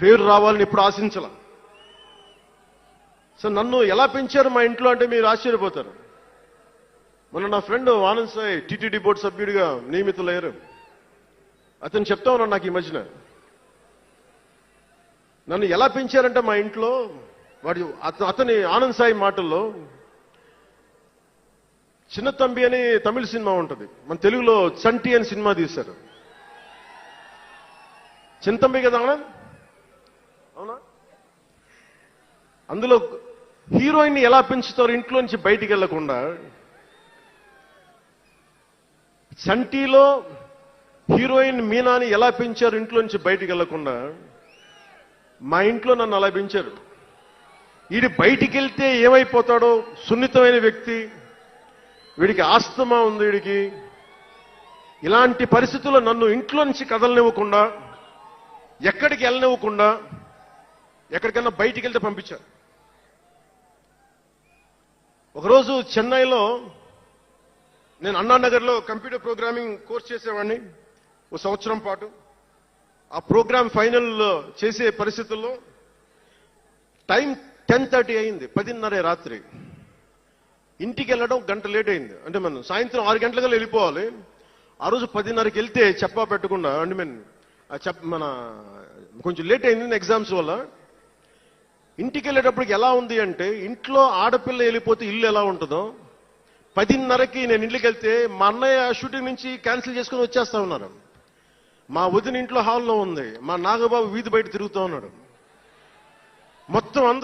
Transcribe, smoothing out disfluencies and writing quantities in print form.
పేరు రావాలని ఎప్పుడు ఆశించాల. సో నన్ను ఎలా పెంచారు మా ఇంట్లో అంటే మీరు ఆశ్చర్యపోతారు. మొన్న నా friend Anand Sai TTD board సభ్యుడిగా నియమితులయ్యారు. అతను చెప్తా ఉన్నాడు నాకు ఈ మధ్యన, నన్ను ఎలా పెంచారంటే మా ఇంట్లో అతని ఆనంద్ సాయి మాటల్లో, చిన్న తంబి అని తమిళ సినిమా ఉంటుంది, మన తెలుగులో చంటి అని సినిమా తీశారు. చిన్న తంబి కదా అవునా? అందులో హీరోయిన్ ఎలా పెంచుతారు ఇంట్లో నుంచి బయటికి వెళ్లకుండా, చంటిలో హీరోయిన్ మీనాని ఎలా పెంచారు ఇంట్లో నుంచి బయటికి వెళ్లకుండా, మా ఇంట్లో నన్ను అలా పెంచారు. వీడి బయటికి వెళ్తే ఏమైపోతాడో, సున్నితమైన వ్యక్తి, వీడికి ఆస్తమా ఉంది, వీడికి ఇలాంటి పరిస్థితుల్లో నన్ను ఇంట్లో నుంచి కదలనివ్వకుండా, ఎక్కడికి వెళ్ళనివ్వకుండా, ఎక్కడికన్నా బయటికి వెళ్తే పంపించారు. ఒకరోజు చెన్నైలో నేను అన్నానగర్లో కంప్యూటర్ ప్రోగ్రామింగ్ కోర్స్ చేసేవాడిని ఒక సంవత్సరం పాటు. ఆ ప్రోగ్రామ్ ఫైనల్ చేసే పరిస్థితుల్లో టైం 10:30 అయింది, 10:30 రాత్రి. ఇంటికి వెళ్ళడం గంట లేట్ అయింది. అంటే మనం సాయంత్రం 6 గంటలకు వెళ్ళిపోవాలి. ఆ రోజు 10:30కి వెళ్తే చెప్పా పెట్టకుండా, అంటే మన కొంచెం లేట్ అయింది ఎగ్జామ్స్ వల్ల. ఇంటికి వెళ్ళేటప్పటికి ఎలా ఉంది అంటే, ఇంట్లో ఆడపిల్ల వెళ్ళిపోతే ఇల్లు ఎలా ఉంటుందో, 10:30కి నేను ఇంటికి వెళ్తే మా అన్నయ్య షూటింగ్ నుంచి క్యాన్సిల్ చేసుకుని వచ్చేస్తా ఉన్నారు. మా వదిన ఇంట్లో హాల్లో ఉంది, మా నాగబాబు వీధి బయట తిరుగుతూ ఉన్నాడు. మొత్తం అందరూ